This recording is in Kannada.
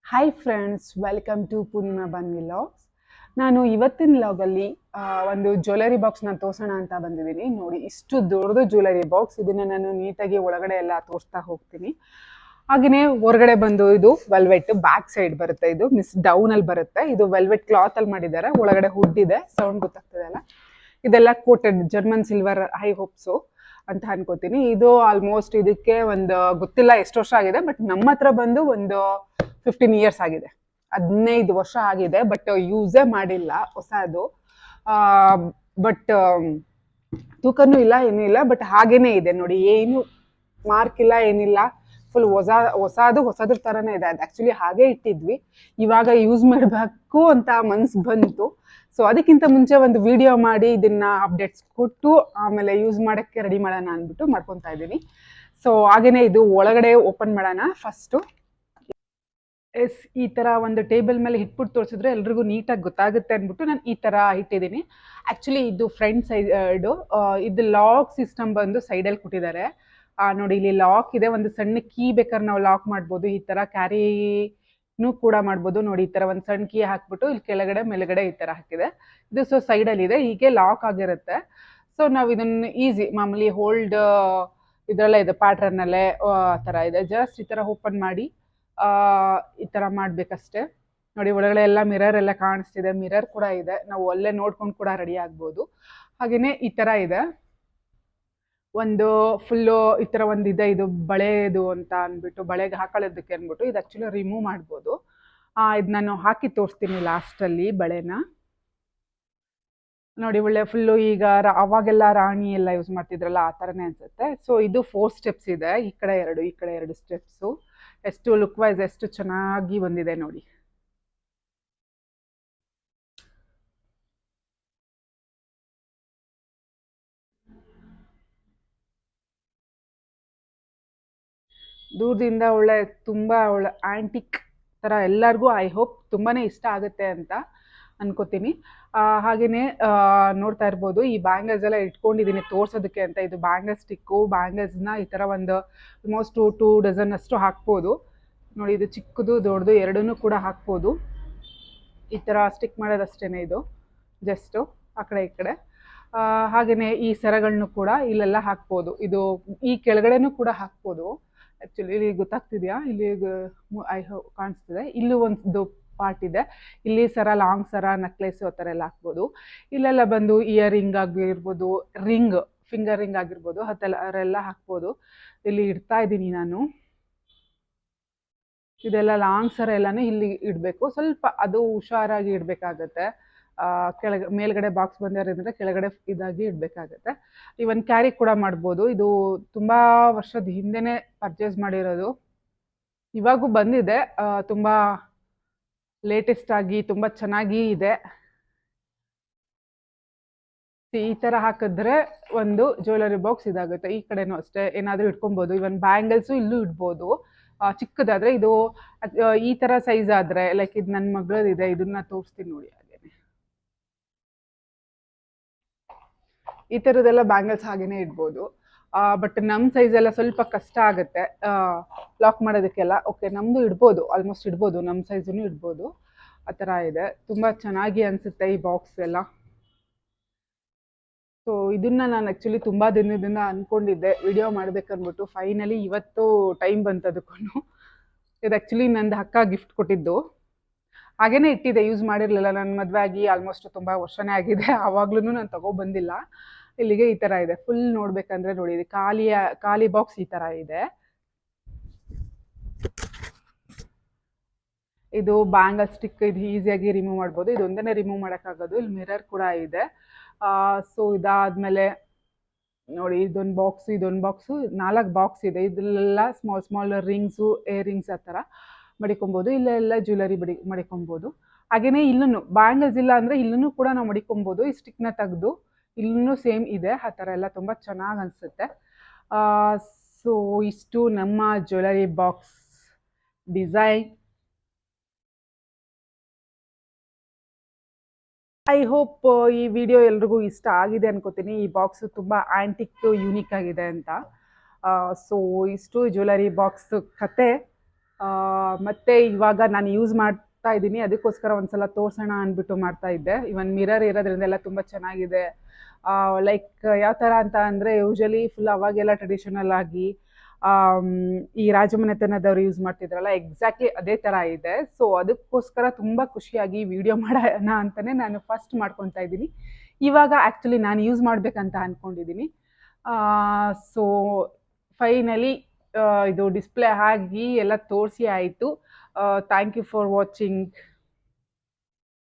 Hi friends, welcome to Purnima ಬನ್ನಿ ಲಾಗ್ಸ್. ನಾನು ಇವತ್ತಿನ ಲಾಗಲ್ಲಿ ಒಂದು ಜ್ಯುವೆಲರಿ ಬಾಕ್ಸ್ನ ತೋರಿಸೋಣ ಅಂತ ಬಂದಿದ್ದೀನಿ. ನೋಡಿ, ಇಷ್ಟು ದೊಡ್ಡದು ಜ್ಯುವೆಲರಿ ಬಾಕ್ಸ್. ಇದನ್ನು ನಾನು ನೀಟಾಗಿ ಒಳಗಡೆ ಎಲ್ಲ ತೋರಿಸ್ತಾ ಹೋಗ್ತೀನಿ. ಹಾಗೆಯೇ ಹೊರಗಡೆ ಬಂದು ಇದು ವೆಲ್ವೆಟ್ ಬ್ಯಾಕ್ ಸೈಡ್ ಬರುತ್ತೆ. ಇದು ಡೌನಲ್ಲಿ ಬರುತ್ತೆ. ಇದು ವೆಲ್ವೆಟ್ ಕ್ಲಾತಲ್ಲಿ ಮಾಡಿದ್ದಾರೆ. ಒಳಗಡೆ ಹುಡ್ ಇದೆ, ಸೌಂಡ್ ಗೊತ್ತಾಗ್ತದೆ ಅಲ್ಲ. ಇದೆಲ್ಲ ಕೋಟೆಡ್ ಜರ್ಮನ್ ಸಿಲ್ವರ್ ಹೈ ಹೋಪ್ಸು ಅಂತ ಅನ್ಕೋತೀನಿ. ಇದು ಆಲ್ಮೋಸ್ಟ್ ಇದಕ್ಕೆ ಒಂದು ಗೊತ್ತಿಲ್ಲ ಎಷ್ಟು ವರ್ಷ ಆಗಿದೆ, ಬಟ್ ನಮ್ಮ ಹತ್ರ ಬಂದು ಒಂದು 15 ಇಯರ್ಸ್ ಆಗಿದೆ. 15 ವರ್ಷ ಆಗಿದೆ, ಬಟ್ ಯೂಸೇ ಮಾಡಿಲ್ಲ ಹೊಸದು. ಬಟ್ ತೂಕನೂ ಇಲ್ಲ, ಏನೂ ಇಲ್ಲ, ಬಟ್ ಹಾಗೇನೆ ಇದೆ ನೋಡಿ. ಏನು ಮಾರ್ಕ್ ಇಲ್ಲ, ಏನಿಲ್ಲ. ಫುಲ್ ಹೊಸದ್ರ ಥರನೇ ಇದೆ. ಅದು ಆ್ಯಕ್ಚುಲಿ ಹಾಗೆ ಇಟ್ಟಿದ್ವಿ, ಇವಾಗ ಯೂಸ್ ಮಾಡಬೇಕು ಅಂತ ಮನ್ಸು ಬಂತು. ಸೊ ಅದಕ್ಕಿಂತ ಮುಂಚೆ ಒಂದು ವಿಡಿಯೋ ಮಾಡಿ ಇದನ್ನ ಅಪ್ಡೇಟ್ಸ್ ಕೊಟ್ಟು ಆಮೇಲೆ ಯೂಸ್ ಮಾಡೋಕ್ಕೆ ರೆಡಿ ಮಾಡೋಣ ಅಂದ್ಬಿಟ್ಟು ಮಾಡ್ಕೊತಾ ಇದ್ದೀನಿ. ಸೊ ಹಾಗೇನೆ ಇದು ಒಳಗಡೆ ಓಪನ್ ಮಾಡೋಣ ಫಸ್ಟು. ಈ ಥರ ಒಂದು ಟೇಬಲ್ ಮೇಲೆ ಇಟ್ಬಿಟ್ಟು ತೋರಿಸಿದ್ರೆ ಎಲ್ರಿಗೂ ನೀಟಾಗಿ ಗೊತ್ತಾಗುತ್ತೆ ಅಂದ್ಬಿಟ್ಟು ನಾನು ಈ ಥರ ಇಟ್ಟಿದ್ದೀನಿ. ಆ್ಯಕ್ಚುಲಿ ಇದು ಫ್ರಂಟ್ ಸೈಡು. ಇದು ಲಾಕ್ ಸಿಸ್ಟಮ್ ಬಂದು ಸೈಡಲ್ಲಿ ಕೊಟ್ಟಿದ್ದಾರೆ. ನೋಡಿ, ಇಲ್ಲಿ ಲಾಕ್ ಇದೆ. ಒಂದು ಸಣ್ಣ ಕೀ ಬೇಕಾದ್ರೆ ನಾವು ಲಾಕ್ ಮಾಡ್ಬೋದು. ಈ ಥರ ಕ್ಯಾರಿನೂ ಕೂಡ ಮಾಡ್ಬೋದು. ನೋಡಿ, ಈ ಥರ ಒಂದು ಸಣ್ಣ ಕೀ ಹಾಕ್ಬಿಟ್ಟು ಇಲ್ಲಿ ಕೆಳಗಡೆ ಮೇಲ್ಗಡೆ ಈ ಥರ ಹಾಕಿದೆ. ಇದು ಸೊ ಸೈಡಲ್ಲಿದೆ, ಹೀಗೆ ಲಾಕ್ ಆಗಿರುತ್ತೆ. ಸೊ ನಾವು ಇದನ್ನು ಈಸಿ ಮಾಮೂಲಿ ಹೋಲ್ಡ್ ಇದರಲ್ಲೇ ಇದೆ, ಪ್ಯಾಟ್ರನ್ನಲ್ಲೇ ಆ ಥರ ಇದೆ. ಜಸ್ಟ್ ಈ ಥರ ಓಪನ್ ಮಾಡಿ ಈ ಥರ ಮಾಡಬೇಕಷ್ಟೆ. ನೋಡಿ, ಒಳಗಡೆ ಎಲ್ಲ ಮಿರರ್ ಎಲ್ಲ ಕಾಣಿಸ್ತಿದೆ. ಮಿರರ್ ಕೂಡ ಇದೆ, ನಾವು ಅಲ್ಲೇ ನೋಡ್ಕೊಂಡು ಕೂಡ ರೆಡಿ ಆಗ್ಬೋದು. ಹಾಗೆಯೇ ಈ ಥರ ಇದೆ. ಒಂದು ಫುಲ್ಲು ಈ ಥರ ಒಂದು ಇದೆ. ಇದು ಬಳೆದು ಅಂತ ಅಂದ್ಬಿಟ್ಟು, ಬಳೆಗೆ ಹಾಕೊಳ್ಳೋದಕ್ಕೆ ಅಂದ್ಬಿಟ್ಟು ಇದು ಆ್ಯಕ್ಚುಲಿ ರಿಮೂವ್ ಮಾಡ್ಬೋದು. ಇದು ನಾನು ಹಾಕಿ ತೋರಿಸ್ತೀನಿ ಲಾಸ್ಟಲ್ಲಿ ಬಳೆನ. ನೋಡಿ, ಒಳ್ಳೆ ಫುಲ್ಲು ಈಗ ಅವಾಗೆಲ್ಲ ರಾಣಿ ಎಲ್ಲ ಯೂಸ್ ಮಾಡ್ತಿದ್ರಲ್ಲ ಆ ಥರನೇ ಅನ್ಸುತ್ತೆ. ಸೊ ಇದು 4 ಸ್ಟೆಪ್ಸ್ ಇದೆ. ಈ ಕಡೆ 2 ಸ್ಟೆಪ್ಸು. ಎಷ್ಟು ಲುಕ್ ವೈಸ್ ಎಷ್ಟು ಚೆನ್ನಾಗಿ ಬಂದಿದೆ ನೋಡಿ. ದೂರದಿಂದ ತುಂಬಾ ಒಳ್ಳೆ ಆಂಟಿಕ್ ಥರ ಎಲ್ಲರಿಗೂ ಐ ಹೋಪ್ ತುಂಬಾ ಇಷ್ಟ ಆಗುತ್ತೆ ಅಂತ ಅನ್ಕೋತೀನಿ. ಹಾಗೆಯೇ ನೋಡ್ತಾ ಇರ್ಬೋದು, ಈ ಬ್ಯಾಂಗಲ್ಸ್ ಎಲ್ಲ ಇಟ್ಕೊಂಡಿದ್ದೀನಿ ತೋರ್ಸೋದಕ್ಕೆ ಅಂತ. ಇದು ಬ್ಯಾಂಗಲ್ ಸ್ಟಿಕ್ಕು. ಬ್ಯಾಂಗಲ್ಸ್ನ ಈ ಥರ ಒಂದು ಆಲ್ಮೋಸ್ಟ್ 2 ಡಜನ್ ಅಷ್ಟು ಹಾಕ್ಬೋದು. ನೋಡಿ, ಇದು ಚಿಕ್ಕದು ದೊಡ್ಡದು ಎರಡನ್ನೂ ಕೂಡ ಹಾಕ್ಬೋದು. ಈ ಥರ ಸ್ಟಿಕ್ ಮಾಡೋದಷ್ಟೇ ಇದು, ಜಸ್ಟು ಆ ಕಡೆ ಈ ಕಡೆ. ಹಾಗೆಯೇ ಈ ಸರಗಳನ್ನೂ ಕೂಡ ಇಲ್ಲೆಲ್ಲ ಹಾಕ್ಬೋದು. ಇದು ಈ ಕೆಳಗಡೆನೂ ಕೂಡ ಹಾಕ್ಬೋದು. ಆ್ಯಕ್ಚುಲಿ ಇಲ್ಲಿ ಗೊತ್ತಾಗ್ತಿದೆಯಾ, ಇಲ್ಲಿ ಕಾಣಿಸ್ತಿದೆ. ಇಲ್ಲೂ ಒಂದು ಪಾರ್ಟ್ ಇದೆ. ಇಲ್ಲಿ ಸರ, ಲಾಂಗ್ ಸರ, ನೆಕ್ಲೆಸ್ ಆ ಥರ ಎಲ್ಲ ಹಾಕ್ಬೋದು. ಇಲ್ಲೆಲ್ಲ ಬಂದು ಇಯರ್ ರಿಂಗ್ ಆಗಿರ್ಬೋದು, ರಿಂಗ್, ಫಿಂಗರ್ ರಿಂಗ್ ಆಗಿರ್ಬೋದು, ಅದೆಲ್ಲ ಹಾಕ್ಬೋದು. ಇಲ್ಲಿ ಇಡ್ತಾ ಇದ್ದೀನಿ ನಾನು. ಇದೆಲ್ಲ ಲಾಂಗ್ ಸರ ಎಲ್ಲಾನು ಇಲ್ಲಿ ಇಡಬೇಕು. ಸ್ವಲ್ಪ ಅದು ಹುಷಾರಾಗಿ ಇಡಬೇಕಾಗತ್ತೆ. ಮೇಲ್ಗಡೆ ಬಾಕ್ಸ್ ಬಂದಿರೋದ್ರಿಂದ ಕೆಳಗಡೆ ಇದಾಗಿ ಇಡಬೇಕಾಗತ್ತೆ. ಇವನ್ ಕ್ಯಾರಿ ಕೂಡ ಮಾಡ್ಬೋದು. ಇದು ತುಂಬಾ ವರ್ಷದ ಹಿಂದೆನೆ ಪರ್ಚೇಸ್ ಮಾಡಿರೋದು. ಇವಾಗೂ ಬಂದಿದೆ, ತುಂಬಾ ಲೇಟೆಸ್ಟ್ ಆಗಿ ತುಂಬಾ ಚೆನ್ನಾಗಿ ಇದೆ. ಈ ಥರ ಹಾಕಿದ್ರೆ ಒಂದು ಜ್ಯುವೆಲರಿ ಬಾಕ್ಸ್ ಇದಾಗುತ್ತೆ. ಈ ಕಡೆನೂ ಅಷ್ಟೇ ಏನಾದರೂ ಇಟ್ಕೊಬೋದು. ಇವನ್ ಬ್ಯಾಂಗಲ್ಸು ಇಲ್ಲೂ ಇಡ್ಬೋದು. ಚಿಕ್ಕದಾದ್ರೆ ಇದು ಈ ಥರ ಸೈಜ್ ಆದರೆ, ಲೈಕ್ ಇದು ನನ್ನ ಮಗಳದಿದೆ, ಇದನ್ನ ತೋರಿಸ್ತೀನಿ ನೋಡಿ. ಹಾಗೇನೆ ಈ ಥರದ್ದೆಲ್ಲ ಬ್ಯಾಂಗಲ್ಸ್ ಹಾಗೇನೆ ಇಡ್ಬೋದು. ಬಟ್ ನಮ್ಮ ಸೈಜ್ ಎಲ್ಲ ಸ್ವಲ್ಪ ಕಷ್ಟ ಆಗುತ್ತೆ ಲಾಕ್ ಮಾಡೋದಕ್ಕೆಲ್ಲ. ಓಕೆ, ನಮ್ಮದು ಇಡ್ಬೋದು, ಆಲ್ಮೋಸ್ಟ್ ಇಡ್ಬೋದು, ನಮ್ಮ ಸೈಜನ್ನು ಇಡ್ಬೋದು. ಆ ಥರ ಇದೆ. ತುಂಬ ಚೆನ್ನಾಗಿ ಅನಿಸುತ್ತೆ ಈ ಬಾಕ್ಸ್ ಎಲ್ಲ. ಸೊ ಇದನ್ನ ನಾನು ಆ್ಯಕ್ಚುಲಿ ತುಂಬ ದಿನದಿಂದ ಅಂದ್ಕೊಂಡಿದ್ದೆ ವಿಡಿಯೋ ಮಾಡ್ಬೇಕನ್ಬಿಟ್ಟು. ಫೈನಲಿ ಇವತ್ತು ಟೈಮ್ ಬಂತದಕ್ಕೂ. ಇದು ಆ್ಯಕ್ಚುಲಿ ನಂದು ಅಕ್ಕ ಗಿಫ್ಟ್ ಕೊಟ್ಟಿದ್ದು. ಹಾಗೇನೆ ಇಟ್ಟಿದೆ, ಯೂಸ್ ಮಾಡಿರಲಿಲ್ಲ. ನನ್ನ ಮದುವೆ ಆಗಿ ಆಲ್ಮೋಸ್ಟ್ ತುಂಬ ವರ್ಷನೇ ಆಗಿದೆ, ಆವಾಗ್ಲೂ ನಾನು ತಗೊಬಂದಿಲ್ಲ. ಇಲ್ಲಿಗೆ ಈ ಥರ ಇದೆ. ಫುಲ್ ನೋಡ್ಬೇಕಂದ್ರೆ ನೋಡಿ, ಇದು ಖಾಲಿ ಬಾಕ್ಸ್ ಈ ಥರ ಇದೆ. ಇದು ಬ್ಯಾಂಗಲ್ ಸ್ಟಿಕ್, ಇದು ಈಸಿಯಾಗಿ ರಿಮೂವ್ ಮಾಡ್ಬೋದು. ಇದು ಒಂದೇ ರಿಮೂವ್ ಮಾಡೋಕ್ಕಾಗೋದು. ಇಲ್ಲಿ ಮಿರರ್ ಕೂಡ ಇದೆ. ಸೊ ಇದಾದ್ಮೇಲೆ ನೋಡಿ, ಇದೊಂದು ಬಾಕ್ಸು 4 ಬಾಕ್ಸ್ ಇದೆ. ಇದೆಲ್ಲ ಸ್ಮಾಲ್ ರಿಂಗ್ಸು, ಏರ್ ರಿಂಗ್ಸ್ ಆ ಥರ ಮಡಿಕೊಬೋದು. ಇಲ್ಲೆಲ್ಲ ಜ್ಯುವೆಲರಿ ಮಡಿಕೊಬೋದು. ಹಾಗೆಯೇ ಇಲ್ಲೂ ಬ್ಯಾಂಗಲ್ಸ್ ಇಲ್ಲ ಅಂದರೆ ಇಲ್ಲೂ ಕೂಡ ನಾವು ಮಡಿಕೊಬೋದು. ಈ ಸ್ಟಿಕ್ನ ತೆಗೆದು ಇಲ್ಲೂ ಸೇಮ್ ಇದೆ. ಆ ಥರ ಎಲ್ಲ ತುಂಬ ಚೆನ್ನಾಗಿ ಅನಿಸುತ್ತೆ. ಸೊ ಇಷ್ಟು ನಮ್ಮ jewellery box design. I hope ಈ ವಿಡಿಯೋ ಎಲ್ರಿಗೂ ಇಷ್ಟ ಆಗಿದೆ ಅನ್ಕೋತೀನಿ. ಈ ಬಾಕ್ಸ್ ತುಂಬ ಆ್ಯಂಟಿಕ್ ಯೂನಿಕ್ ಆಗಿದೆ ಅಂತ. ಸೊ ಇಷ್ಟು ಜ್ಯುವೆಲರಿ ಬಾಕ್ಸ್ ಕತೆ. ಮತ್ತು ಇವಾಗ ನಾನು ಯೂಸ್ ಮಾಡ್ತಾ ಇದ್ದೀನಿ, ಅದಕ್ಕೋಸ್ಕರ ಒಂದ್ಸಲ ತೋರಿಸೋಣ ಅಂದ್ಬಿಟ್ಟು ಮಾಡ್ತಾ ಇದ್ದೆ. ಇವನ್ ಮಿರರ್ ಇರೋದ್ರಿಂದ ಎಲ್ಲ ತುಂಬ ಚೆನ್ನಾಗಿದೆ. ಲೈಕ್ ಯಾವ ಥರ ಅಂತ ಅಂದರೆ ಯೂಶಲಿ ಫುಲ್ ಅವಾಗೆಲ್ಲ ಟ್ರೆಡಿಷನಲ್ ಆಗಿ ಈ ರಾಜಮನೆತನದವ್ರು ಯೂಸ್ ಮಾಡ್ತಿದ್ರಲ್ಲ, ಎಕ್ಸಾಕ್ಟ್ಲಿ ಅದೇ ಥರ ಇದೆ. ಸೊ ಅದಕ್ಕೋಸ್ಕರ ತುಂಬ ಖುಷಿಯಾಗಿ ವಿಡಿಯೋ ಮಾಡೋಣ ಅಂತಲೇ ನಾನು ಫಸ್ಟ್ ಮಾಡ್ಕೊತಾ ಇದ್ದೀನಿ. ಇವಾಗ ಆ್ಯಕ್ಚುಲಿ ನಾನು ಯೂಸ್ ಮಾಡಬೇಕಂತ ಅಂದ್ಕೊಂಡಿದ್ದೀನಿ. ಸೊ ಫೈನಲಿ ಇದು ಡಿಸ್ಪ್ಲೇ ಆಗಿ ಎಲ್ಲ ತೋರಿಸಿ ಆಯಿತು. Thank you for watching.